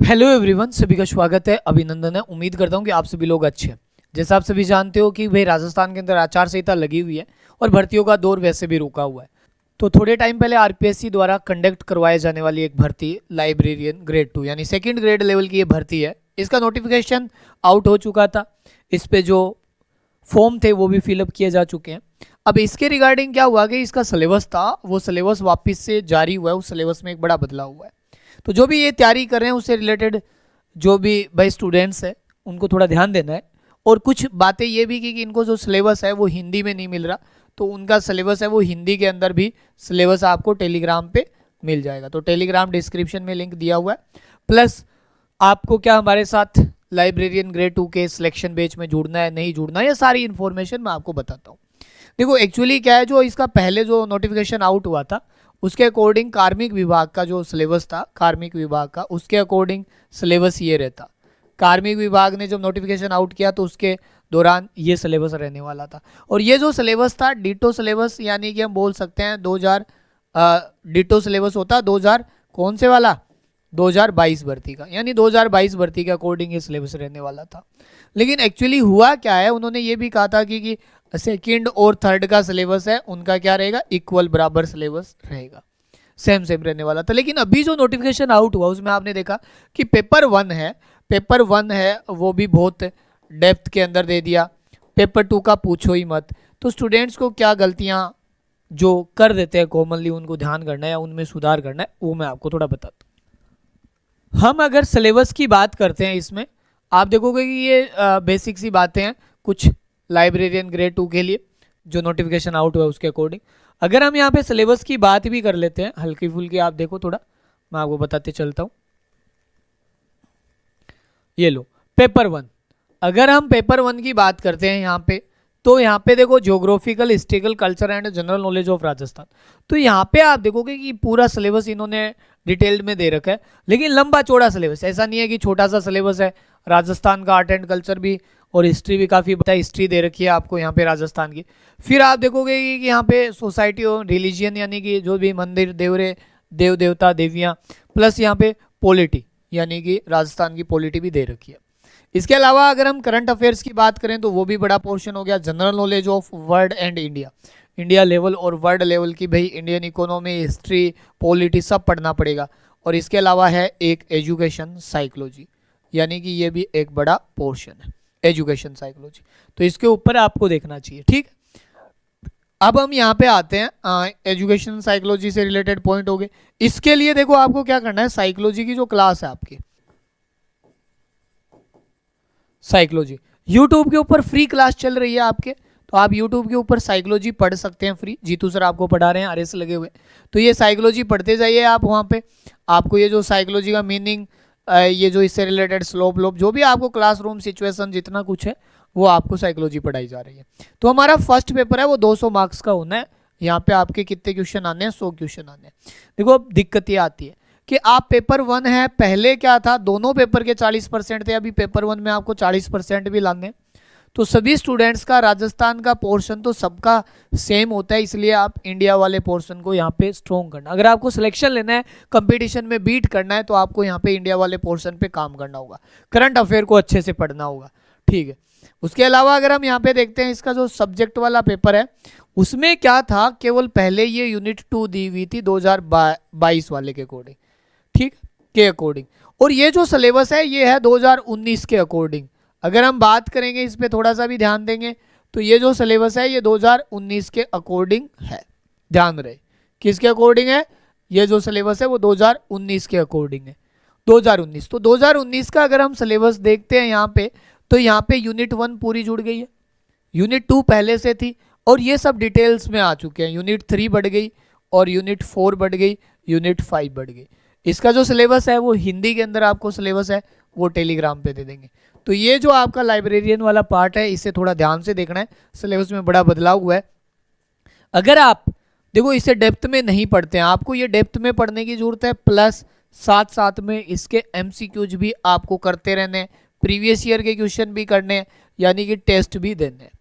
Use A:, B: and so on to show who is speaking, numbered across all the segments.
A: Hello everyone, सभी का स्वागत है, अभिनंदन है। उम्मीद करता हूँ कि आप सभी लोग अच्छे हैं। जैसा आप सभी जानते हो कि भाई राजस्थान के अंदर आचार संहिता लगी हुई है और भर्तियों का दौर वैसे भी रुका हुआ है। तो थोड़े टाइम पहले आरपीएससी द्वारा कंडक्ट करवाए जाने वाली एक भर्ती लाइब्रेरियन ग्रेड 2 यानी सेकंड ग्रेड लेवल की ये भर्ती है। इसका नोटिफिकेशन आउट हो चुका था। इस पे जो फॉर्म थे वो भी फिलअप किए जा चुके हैं। अब इसके रिगार्डिंग क्या हुआ कि इसका सिलेबस था वो सिलेबस वापस से जारी हुआ है। उस सिलेबस में एक बड़ा बदलाव हुआ है। तो जो भी ये तैयारी कर रहे हैं उससे रिलेटेड जो भी भाई स्टूडेंट्स हैं उनको थोड़ा ध्यान देना है। और कुछ बातें ये भी कि इनको जो सिलेबस है वो हिंदी में नहीं मिल रहा, तो उनका सिलेबस है वो हिंदी के अंदर भी सिलेबस आपको टेलीग्राम पे मिल जाएगा। तो टेलीग्राम डिस्क्रिप्शन में लिंक दिया हुआ है। प्लस आपको क्या हमारे साथ लाइब्रेरियन ग्रेड 2 के सिलेक्शन बैच में जुड़ना है नहीं जुड़ना है, ये सारी इन्फॉर्मेशन मैं आपको बताता हूँ। देखो एक्चुअली क्या है, जो इसका पहले जो नोटिफिकेशन आउट हुआ था उसके अकॉर्डिंग कार्मिक विभाग का जो सिलेबस था, कार्मिक विभाग का, उसके अकॉर्डिंग सिलेबस ये रहता। कार्मिक विभाग ने जब नोटिफिकेशन आउट किया तो उसके दौरान ये सिलेबस रहने वाला था। और ये जो सिलेबस था डिटो सिलेबस, यानी कि हम बोल सकते हैं 2000 डिटो सिलेबस होता 2000 कौन से वाला 2022 भर्ती का, यानी 2022 भर्ती के अकॉर्डिंग ये सिलेबस रहने वाला था। लेकिन एक्चुअली हुआ क्या है, उन्होंने ये भी कहा था कि सेकंड और थर्ड का सिलेबस है उनका क्या रहेगा, इक्वल बराबर सिलेबस रहेगा, सेम सेम रहने वाला था। लेकिन अभी जो नोटिफिकेशन आउट हुआ उसमें आपने देखा कि पेपर वन है वो भी बहुत डेप्थ के अंदर दे दिया। पेपर 2 का पूछो ही मत। तो स्टूडेंट्स को क्या गलतियां जो कर देते हैं कॉमनली उनको ध्यान करना है या उनमें सुधार करना है, वो मैं आपको थोड़ा बताता हूँ। हम अगर सिलेबस की बात करते हैं इसमें आप देखोगे कि ये बेसिक सी बातें हैं कुछ लाइब्रेरियन ग्रेड 2 के लिए जो नोटिफिकेशन आउट हुआ उसके अकॉर्डिंग। अगर हम यहाँ पे सिलेबस की बात भी कर लेते हैं हल्की फुल्की, आप देखो थोड़ा मैं आपको बताते चलता हूँ। ये लो पेपर 1। अगर हम पेपर 1 की बात करते हैं यहाँ पे, तो यहाँ पे देखो geographical, historical, culture and general knowledge of Rajasthan. तो यहाँ पे आप देखोगे कि पूरा सिलेबस इन्होंने डिटेल्ड में दे रखा है। लेकिन लंबा चौड़ा सिलेबस, ऐसा नहीं है कि छोटा सा सिलेबस है। राजस्थान का आर्ट एंड कल्चर भी और हिस्ट्री भी काफ़ी बता, हिस्ट्री दे रखी है आपको यहाँ पे राजस्थान की। फिर आप देखोगे कि यहाँ पे सोसाइटी और रिलीजियन, यानी कि जो भी मंदिर देवरे, देव देवता देवियाँ, प्लस यहाँ पे पॉलिटी यानी कि राजस्थान की पॉलिटी भी दे रखी है। इसके अलावा अगर हम करंट अफेयर्स की बात करें तो वो भी बड़ा पोर्शन हो गया। General knowledge of world and India, India level और वर्ल्ड लेवल की भाई इंडियन इकोनॉमी, हिस्ट्री, पॉलिटी सब पढ़ना पड़ेगा। और इसके अलावा है एक एजुकेशन साइकोलॉजी, यानी कि ये भी एक बड़ा पोर्शन है एजुकेशन साइकोलॉजी। तो इसके ऊपर आपको देखना चाहिए, ठीक। अब हम यहाँ पे आते हैं एजुकेशन साइकोलॉजी से रिलेटेड पॉइंट हो गए। इसके लिए देखो आपको क्या करना है, साइकोलॉजी की जो क्लास है आपकी साइकोलॉजी, यूट्यूब के ऊपर फ्री क्लास चल रही है आपके। तो आप यूट्यूब के ऊपर साइकोलॉजी पढ़ सकते हैं फ्री। जीतू सर आपको पढ़ा रहे हैं, आरएस लगे हुए। तो ये साइकोलॉजी पढ़ते जाइए आप। वहाँ पे आपको ये जो साइकोलॉजी का मीनिंग, ये जो इससे रिलेटेड स्लोप लोप जो भी आपको क्लासरूम सिचुएशन जितना कुछ है वो आपको साइकोलॉजी पढ़ाई जा रही है। तो हमारा फर्स्ट पेपर है वो 200 मार्क्स का होना है। यहाँ पे आपके कितने क्वेश्चन आने हैं, 100 क्वेश्चन आने हैं। देखो अब दिक्कत ये आती है कि आप पेपर 1 है, पहले क्या था दोनों पेपर के 40% थे, अभी पेपर 1 में आपको 40% भी लाने। तो सभी स्टूडेंट्स का राजस्थान का पोर्शन तो सबका सेम होता है, इसलिए आप इंडिया वाले पोर्शन को यहाँ पे स्ट्रॉन्ग करना। अगर आपको सिलेक्शन लेना है, कंपटीशन में बीट करना है, तो आपको यहाँ पे इंडिया वाले पोर्शन पे काम करना होगा, करंट अफेयर को अच्छे से पढ़ना होगा, ठीक है। उसके अलावा अगर हम यहाँ पे देखते हैं इसका जो सब्जेक्ट वाला पेपर है उसमें क्या था, केवल पहले ये यूनिट 2 दी हुई थी 2022 वाले के अकॉर्डिंग, ठीक के अकॉर्डिंग। और ये जो सिलेबस है ये है 2019 के अकॉर्डिंग। अगर हम बात करेंगे इस पे थोड़ा सा भी ध्यान देंगे तो ये जो सिलेबस है ये 2019 के अकॉर्डिंग है। ध्यान रहे किसके अकॉर्डिंग है, ये जो सिलेबस है वो 2019 के अकॉर्डिंग है। 2019, तो 2019 का अगर हम सिलेबस देखते हैं यहाँ पे, तो यहाँ पे यूनिट 1 पूरी जुड़ गई है, यूनिट 2 पहले से थी और ये सब डिटेल्स में आ चुके हैं। यूनिट 3 बढ़ गई और यूनिट 4 बढ़ गई, यूनिट 5 बढ़ गई। इसका जो सिलेबस है वो हिंदी के अंदर आपको सिलेबस है वो टेलीग्राम पे दे देंगे। तो ये जो आपका लाइब्रेरियन वाला पार्ट है इसे थोड़ा ध्यान से देखना है, सिलेबस में बड़ा बदलाव हुआ है। अगर आप देखो इसे डेप्थ में नहीं पढ़ते हैं, आपको ये डेप्थ में पढ़ने की जरूरत है, प्लस साथ साथ में इसके एमसीक्यूज भी आपको करते रहने हैं, प्रीवियस ईयर के क्वेश्चन भी करने हैं, यानी कि टेस्ट भी देने हैं।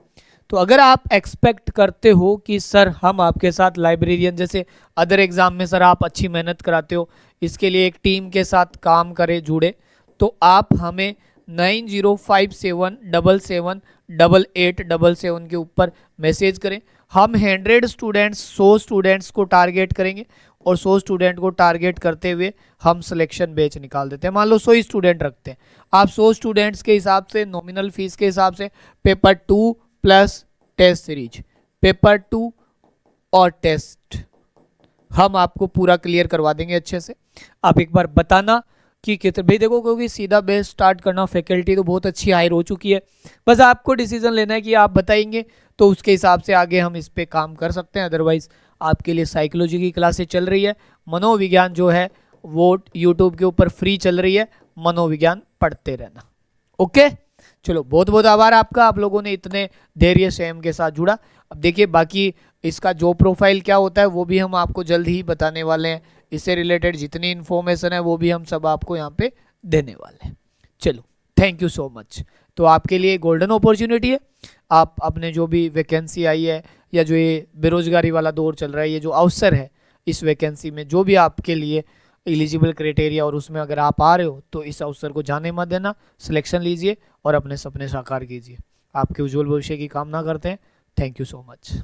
A: तो अगर आप एक्सपेक्ट करते हो कि सर हम आपके साथ लाइब्रेरियन जैसे अदर एग्जाम में सर आप अच्छी मेहनत कराते हो, इसके लिए एक टीम के साथ काम करें, जुड़े, तो आप हमें 9057778877 के ऊपर मैसेज करें। हम 100 स्टूडेंट्स 100 स्टूडेंट्स को टारगेट करेंगे और 100 स्टूडेंट को टारगेट करते हुए हम सिलेक्शन बैच निकाल देते हैं। मान लो 100 ही स्टूडेंट रखते हैं, आप 100 स्टूडेंट्स के हिसाब से नॉमिनल फीस के हिसाब से paper 2 plus test series, paper 2 और टेस्ट हम आपको पूरा क्लियर करवा देंगे अच्छे से। आप एक बार बताना कि कितने भाई देखो, क्योंकि सीधा बेस स्टार्ट करना, फैकल्टी तो बहुत अच्छी हायर हो चुकी है, बस आपको डिसीजन लेना है कि आप बताएंगे तो उसके हिसाब से आगे हम इस पे काम कर सकते हैं। अदरवाइज आपके लिए साइकोलॉजी की क्लासेस चल रही है, मनोविज्ञान जो है वो यूट्यूब के ऊपर फ्री चल रही है, मनोविज्ञान पढ़ते रहना। ओके, चलो बहुत बहुत आभार आपका, आप लोगों ने इतने धैर्य से एम के साथ जुड़ा। अब देखिए बाकी इसका जॉब प्रोफाइल क्या होता है वो भी हम आपको जल्द ही बताने वाले हैं। इससे रिलेटेड जितनी इन्फॉर्मेशन है वो भी हम सब आपको यहाँ पे देने वाले हैं। चलो, थैंक यू सो मच। तो आपके लिए गोल्डन अपॉर्चुनिटी है, आप अपने जो भी वैकेंसी आई है या जो ये बेरोजगारी वाला दौर चल रहा है, ये जो अवसर है इस वैकेंसी में जो भी आपके लिए एलिजिबल क्राइटेरिया और उसमें अगर आप आ रहे हो तो इस अवसर को जाने मत देना, सिलेक्शन लीजिए और अपने सपने साकार कीजिए। आपके उज्जवल भविष्य की कामना करते हैं। Thank you so much.